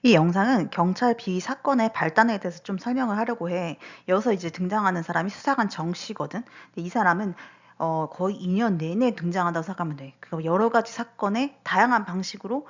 이 영상은 경찰 비위 사건의 발단에 대해서 좀 설명을 하려고 해. 여기서 이제 등장하는 사람이 수사관 정 씨거든. 근데 이 사람은 거의 2년 내내 등장한다고 생각하면 돼. 그 여러 가지 사건에 다양한 방식으로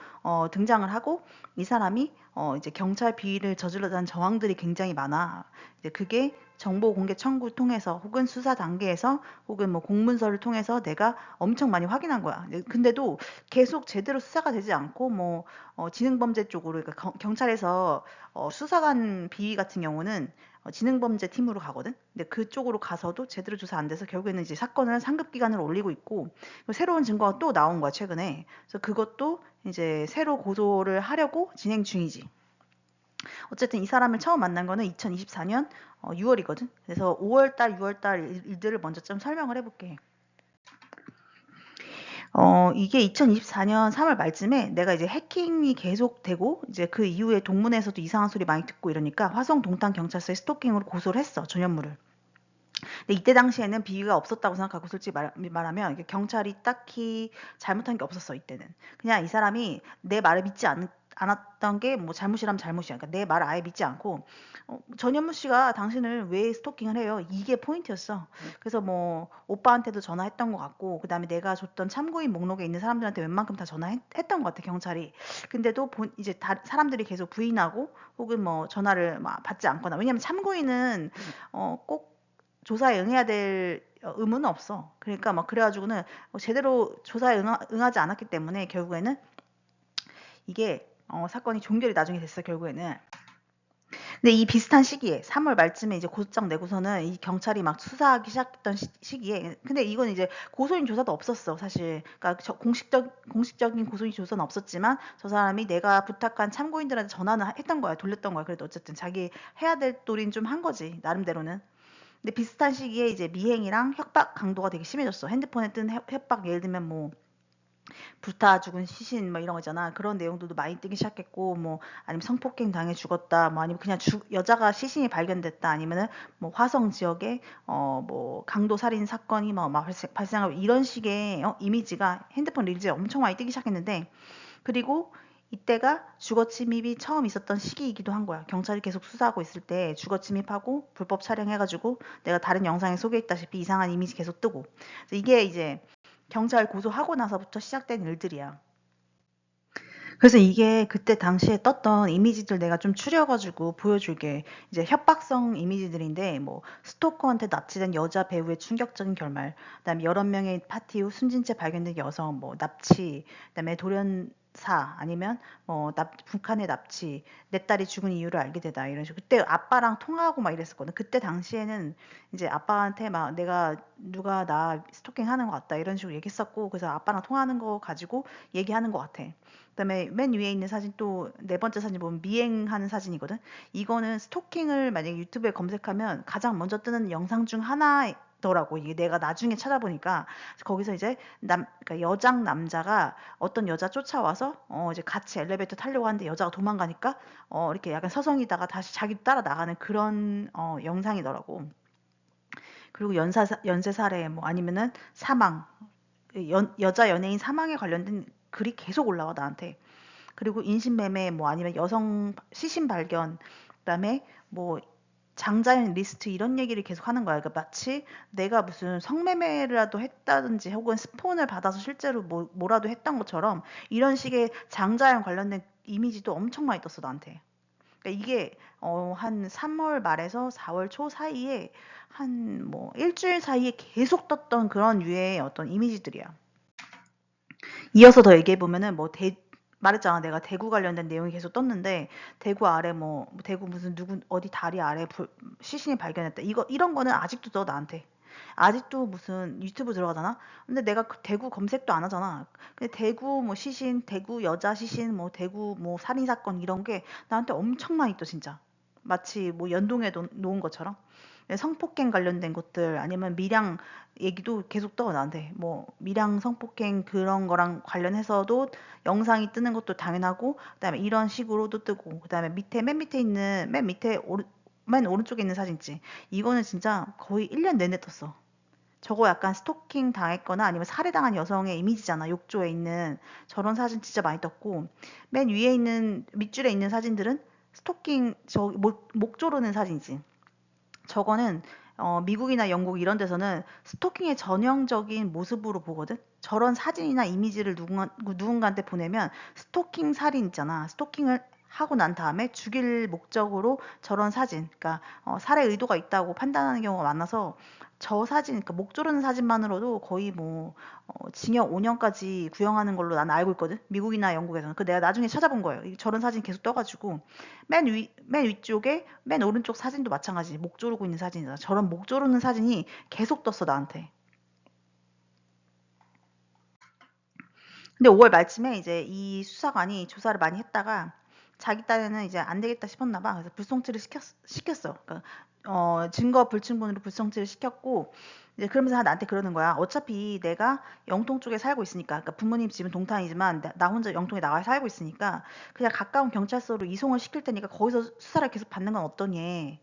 등장을 하고 이 사람이 이제 경찰 비위를 저질렀다는 정황들이 굉장히 많아. 이제 그게 정보 공개 청구 통해서 혹은 수사 단계에서 혹은 뭐 공문서를 통해서 내가 엄청 많이 확인한 거야. 근데도 계속 제대로 수사가 되지 않고 뭐 지능범죄 쪽으로 그러니까 경찰에서 수사관 비위 같은 경우는 지능범죄 팀으로 가거든. 근데 그쪽으로 가서도 제대로 조사 안 돼서 결국에는 이제 사건을 상급 기관으로 올리고 있고 새로운 증거가 또 나온 거야 최근에. 그래서 그것도 이제 새로 고소를 하려고 진행 중이지. 어쨌든 이 사람을 처음 만난 거는 2024년 6월이거든. 그래서 5월달, 6월달 일들을 먼저 좀 설명을 해볼게. 이게 2024년 3월 말쯤에 내가 이제 해킹이 계속되고 이제 그 이후에 동문회에서도 이상한 소리 많이 듣고 이러니까 화성 동탄 경찰서에 스토킹으로 고소를 했어, 전현무를. 근데 이때 당시에는 비위가 없었다고 생각하고 솔직히 말하면 이게 경찰이 딱히 잘못한 게 없었어, 이때는. 그냥 이 사람이 내 말을 믿지 않았던 게 뭐 잘못이라면 잘못이야. 그러니까 내 말을 아예 믿지 않고 전현무 씨가 당신을 왜 스토킹을 해요? 이게 포인트였어. 그래서 뭐 오빠한테도 전화했던 것 같고 그다음에 내가 줬던 참고인 목록에 있는 사람들한테 웬만큼 다 전화했던 것 같아, 경찰이. 근데도 이제 사람들이 계속 부인하고 혹은 뭐 전화를 막 받지 않거나. 왜냐면 참고인은 꼭 조사에 응해야 될 의무는 없어. 그러니까 막 그래가지고는 제대로 조사에 응하지 않았기 때문에 결국에는 이게 사건이 종결이 나중에 됐어, 결국에는. 근데 이 비슷한 시기에 3월 말쯤에 이제 고소장 내고서는 이 경찰이 막 수사하기 시작했던 시기에, 근데 이건 이제 고소인 조사도 없었어, 사실. 그러니까 공식적인 고소인 조사는 없었지만 저 사람이 내가 부탁한 참고인들한테 전화는 했던 거야, 돌렸던 거야. 그래도 어쨌든 자기 해야 될 도리는 좀 한 거지, 나름대로는. 근데 비슷한 시기에 이제 미행이랑 협박 강도가 되게 심해졌어. 핸드폰에 뜬 협박, 예를 들면 뭐 불타 죽은 시신 뭐 이런 거잖아. 그런 내용들도 많이 뜨기 시작했고 뭐 아니면 성폭행 당해 죽었다. 뭐 아니면 그냥 여자가 시신이 발견됐다. 아니면은 뭐 화성 지역에 뭐 강도 살인 사건이 막 발생하고 이런 식의 이미지가 핸드폰 릴즈에 엄청 많이 뜨기 시작했는데, 그리고 이때가 주거 침입이 처음 있었던 시기이기도 한 거야. 경찰이 계속 수사하고 있을 때 주거 침입하고 불법 촬영해가지고 내가 다른 영상에 소개했다시피 이상한 이미지 계속 뜨고. 그래서 이게 이제 경찰 고소하고 나서부터 시작된 일들이야. 그래서 이게 그때 당시에 떴던 이미지들 내가 좀 추려가지고 보여줄게. 이제 협박성 이미지들인데 뭐 스토커한테 납치된 여자 배우의 충격적인 결말, 그다음에 여러 명의 파티 후 숨진 채 발견된 여성, 뭐 납치, 그다음에 돌연사 아니면 뭐 북한의 납치, 내 딸이 죽은 이유를 알게 되다 이런 식으로. 그때 아빠랑 통화하고 막 이랬었거든. 그때 당시에는 이제 아빠한테 막 내가 누가 나 스토킹하는 것 같다 이런 식으로 얘기했었고, 그래서 아빠랑 통화하는 거 가지고 얘기하는 것 같아. 그다음에 맨 위에 있는 사진, 또 네 번째 사진 보면 미행하는 사진이거든. 이거는 스토킹을 만약에 유튜브에 검색하면 가장 먼저 뜨는 영상 중 하나더라고. 이게 내가 나중에 찾아보니까 거기서 이제 그러니까 여장 남자가 어떤 여자 쫓아와서 이제 같이 엘리베이터 타려고 하는데 여자가 도망가니까 이렇게 약간 서성이다가 다시 자기도 따라 나가는 그런 영상이더라고. 그리고 연쇄 살해 뭐 아니면은 사망, 여자 연예인 사망에 관련된 글이 계속 올라와 나한테. 그리고 인신매매 뭐 아니면 여성 시신 발견, 그다음에 뭐 장자연 리스트 이런 얘기를 계속 하는 거야. 그러니까 마치 내가 무슨 성매매라도 했다든지 혹은 스폰을 받아서 실제로 뭐라도 했던 것처럼 이런 식의 장자연 관련된 이미지도 엄청 많이 떴어 나한테. 그러니까 이게 한 3월 말에서 4월 초 사이에 한 뭐 일주일 사이에 계속 떴던 그런 유의 어떤 이미지들이야. 이어서 더 얘기해 보면은 뭐 말했잖아. 내가 대구 관련된 내용이 계속 떴는데 대구 아래 뭐 대구 무슨 누구 어디 다리 아래 시신이 발견했다. 이런 거는 아직도 떠 나한테. 아직도 무슨 유튜브 들어가잖아. 근데 내가 그 대구 검색도 안 하잖아. 근데 대구 뭐 시신, 대구 여자 시신, 뭐 대구 뭐 살인 사건 이런 게 나한테 엄청 많이 떠 진짜. 마치 뭐 연동해 놓은 것처럼. 성폭행 관련된 것들 아니면 밀양 얘기도 계속 떠 나한테. 뭐 밀양 성폭행 그런 거랑 관련해서도 영상이 뜨는 것도 당연하고, 그다음에 이런 식으로도 뜨고, 그다음에 맨 밑에 있는 맨 오른쪽에 있는 사진 있지. 이거는 진짜 거의 1년 내내 떴어. 저거 약간 스토킹 당했거나 아니면 살해당한 여성의 이미지잖아. 욕조에 있는 저런 사진 진짜 많이 떴고 맨 위에 있는 밑줄에 있는 사진들은 스토킹 목 조르는 사진이지. 저거는 미국이나 영국 이런 데서는 스토킹의 전형적인 모습으로 보거든. 저런 사진이나 이미지를 누군가한테 보내면 스토킹 살인 있잖아. 스토킹을 하고 난 다음에 죽일 목적으로 저런 사진, 그러니까 살해 의도가 있다고 판단하는 경우가 많아서 저 사진, 그러니까 목 조르는 사진만으로도 거의 뭐 징역 5년까지 구형하는 걸로 난 알고 있거든. 미국이나 영국에서는. 그 내가 나중에 찾아본 거예요. 저런 사진 계속 떠가지고 맨 위쪽에 맨 오른쪽 사진도 마찬가지. 목 조르고 있는 사진이다. 저런 목 조르는 사진이 계속 떴어 나한테. 근데 5월 말쯤에 이제 이 수사관이 조사를 많이 했다가 자기 딴에는 이제 안 되겠다 싶었나 봐. 그래서 불송치를 시켰어. 그러니까 증거 불충분으로 불송치를 시켰고 이제 그러면서 나한테 그러는 거야. 어차피 내가 영통 쪽에 살고 있으니까, 그러니까 부모님 집은 동탄이지만 나 혼자 영통에 나와 살고 있으니까 그냥 가까운 경찰서로 이송을 시킬 테니까 거기서 수사를 계속 받는 건 어떠니?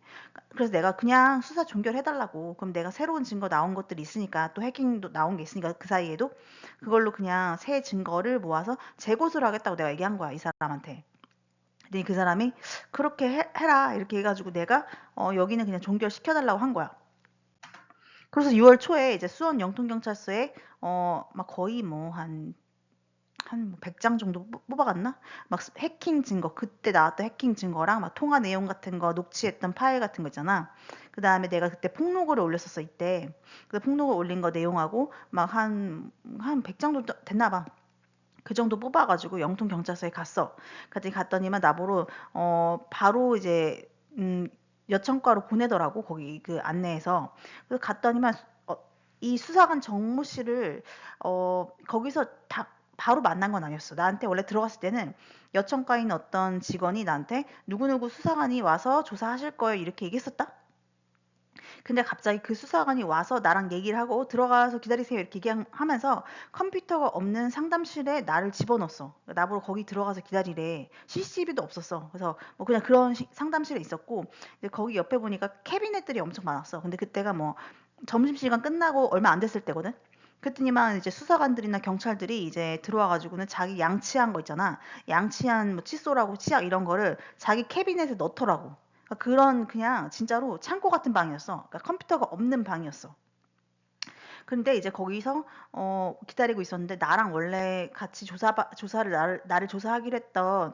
그래서 내가 그냥 수사 종결해달라고. 그럼 내가 새로운 증거 나온 것들이 있으니까 또 해킹도 나온 게 있으니까 그 사이에도 그걸로 그냥 새 증거를 모아서 재고소를 하겠다고 내가 얘기한 거야, 이 사람한테. 근데 그 사람이 그렇게 해라 이렇게 해가지고 내가 여기는 그냥 종결시켜달라고 한 거야. 그래서 6월 초에 이제 수원 영통경찰서에 막 거의 뭐 한 100장 정도 뽑아갔나? 막 해킹 증거, 그때 나왔던 해킹 증거랑 막 통화 내용 같은 거, 녹취했던 파일 같은 거 있잖아. 그 다음에 내가 그때 폭로글을 올렸었어, 이때. 그 폭로글 올린 거 내용하고 막 한 100장 정도 됐나 봐. 그 정도 뽑아가지고 영통경찰서에 갔어. 갔더니만 나보러 바로 이제 여청과로 보내더라고, 거기 그 안내에서. 그래서 갔더니만 어, 이 수사관 정모 씨를 거기서 다 바로 만난 건 아니었어. 나한테 원래 들어갔을 때는 여청과에 있는 어떤 직원이 나한테 누구누구 수사관이 와서 조사하실 거예요 이렇게 얘기했었다. 근데 갑자기 그 수사관이 와서 나랑 얘기를 하고 들어가서 기다리세요 이렇게 얘기하면서 컴퓨터가 없는 상담실에 나를 집어넣었어. 나보고 거기 들어가서 기다리래. CCTV도 없었어. 그래서 뭐 그냥 그런 상담실에 있었고 이제 거기 옆에 보니까 캐비넷들이 엄청 많았어. 근데 그때가 뭐 점심시간 끝나고 얼마 안 됐을 때거든. 그랬더니만 이제 수사관들이나 경찰들이 이제 들어와가지고는 자기 양치한 거 있잖아. 양치한 뭐 칫솔하고 치약 이런 거를 자기 캐비넷에 넣더라고. 그러니까 그런 그냥 진짜로 창고 같은 방이었어. 그러니까 컴퓨터가 없는 방이었어. 근데 이제 거기서 기다리고 있었는데 나랑 원래 같이 조사를 나를 조사하기로 했던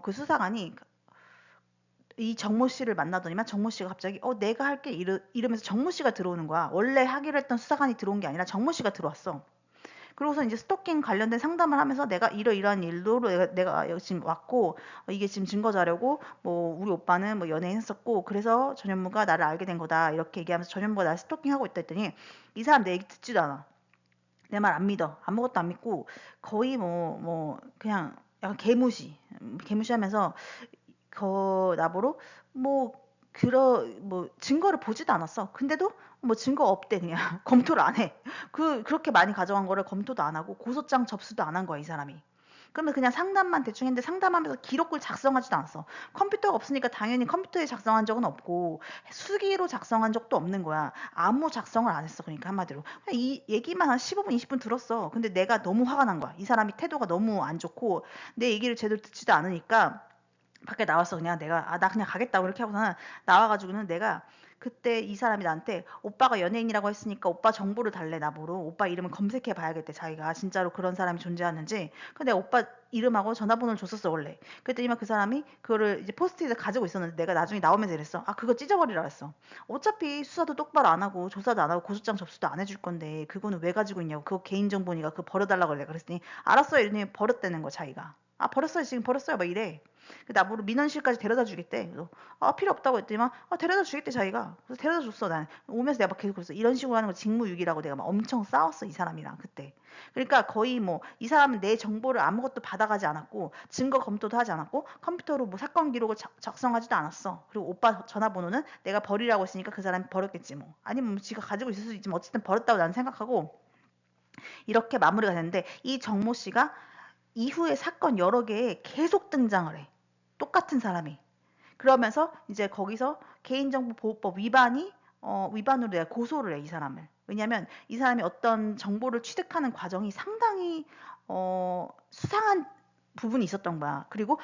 그 수사관이 이 정모 씨를 만나더니만 정모 씨가 갑자기 내가 할게 이러면서 정모 씨가 들어오는 거야. 원래 하기로 했던 수사관이 들어온 게 아니라 정모 씨가 들어왔어. 그러고서 이제 스토킹 관련된 상담을 하면서 내가 이러이러한 일로 내가 여기 지금 왔고 이게 지금 증거 자료고 뭐 우리 오빠는 뭐 연애인 했었고 그래서 전현무가 나를 알게 된 거다 이렇게 얘기하면서 전현무가 나를 스토킹하고 있다 했더니 이 사람 내 얘기 듣지도 않아. 내 말 안 믿어. 아무것도 안 믿고 거의 뭐 그냥 약간 개무시하면서 나보러 뭐 뭐 증거를 보지도 않았어. 근데도 뭐 증거 없대 그냥 검토를 안 해. 그렇게 많이 가져간 거를 검토도 안 하고 고소장 접수도 안 한 거야, 이 사람이. 그러면 그냥 상담만 대충 했는데 상담하면서 기록을 작성하지도 않았어. 컴퓨터가 없으니까 당연히 컴퓨터에 작성한 적은 없고 수기로 작성한 적도 없는 거야. 아무 작성을 안 했어. 그러니까 한마디로. 그냥 이 얘기만 한 15분, 20분 들었어. 근데 내가 너무 화가 난 거야. 이 사람이 태도가 너무 안 좋고 내 얘기를 제대로 듣지도 않으니까 밖에 나와서 그냥 내가 나 그냥 가겠다고 이렇게 하고서는 나와가지고는 내가 그때 이 사람이 나한테 오빠가 연예인이라고 했으니까 오빠 정보를 달래 나보러 오빠 이름을 검색해 봐야겠대 자기가 진짜로 그런 사람이 존재하는지. 근데 내가 오빠 이름하고 전화번호를 줬었어 원래. 그랬더니만 그 사람이 그거를 이제 포스트잇에 가지고 있었는데 내가 나중에 나오면서 이랬어. 아 그거 찢어버리라 했어. 어차피 수사도 똑바로 안 하고 조사도 안 하고 고소장 접수도 안 해줄 건데 그거는 왜 가지고 있냐고. 그거 개인정보니까 그거 버려달라고 그래. 그랬더니 알았어요 이러더니 버렸다는 거 자기가. 아 버렸어요 지금 버렸어요 막 이래. 나보러 민원실까지 데려다 주겠대. 그래서 필요 없다고 했더니만 데려다 주겠대 자기가. 그래서 데려다 줬어. 난 오면서 내가 막 계속 그랬어. 이런 식으로 하는 거 직무유기라고 내가 막 엄청 싸웠어 이 사람이랑 그때. 그러니까 거의 뭐 이 사람은 내 정보를 아무것도 받아가지 않았고 증거 검토도 하지 않았고 컴퓨터로 뭐 사건 기록을 작성하지도 않았어. 그리고 오빠 전화번호는 내가 버리라고 했으니까 그 사람이 버렸겠지 뭐. 아니면 뭐 지가 가지고 있을 수도 있지만 어쨌든 버렸다고 나는 생각하고 이렇게 마무리가 됐는데 이 정모 씨가 이후에 사건 여러 개에 계속 등장을 해. 똑같은 사람이. 그러면서 이제 거기서 개인정보보호법 위반으로 내가 고소를 해, 이 사람을. 왜냐면 이 사람이 어떤 정보를 취득하는 과정이 상당히 수상한 부분이 있었던 거야. 그리고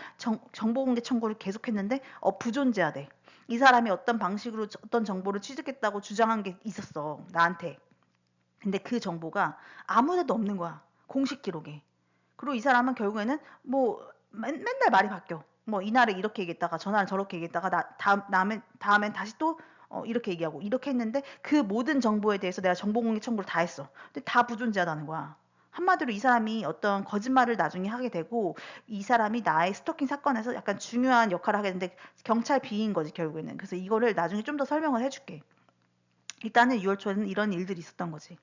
정보공개 청구를 계속했는데 부존재하대. 이 사람이 어떤 방식으로 어떤 정보를 취득했다고 주장한 게 있었어. 나한테. 근데 그 정보가 아무데도 없는 거야. 공식 기록에. 그리고 이 사람은 결국에는 뭐 맨날 말이 바뀌어. 뭐 이날에 이렇게 얘기했다가 전날은 저렇게 얘기했다가 다음엔 다시 또 이렇게 얘기하고 이렇게 했는데 그 모든 정보에 대해서 내가 정보공개 청구를 다 했어. 근데 다 부존재하다는 거야. 한마디로 이 사람이 어떤 거짓말을 나중에 하게 되고 이 사람이 나의 스토킹 사건에서 약간 중요한 역할을 하게 되는데 경찰 비위인 거지 결국에는. 그래서 이거를 나중에 좀 더 설명을 해줄게. 일단은 6월 초에는 이런 일들이 있었던 거지.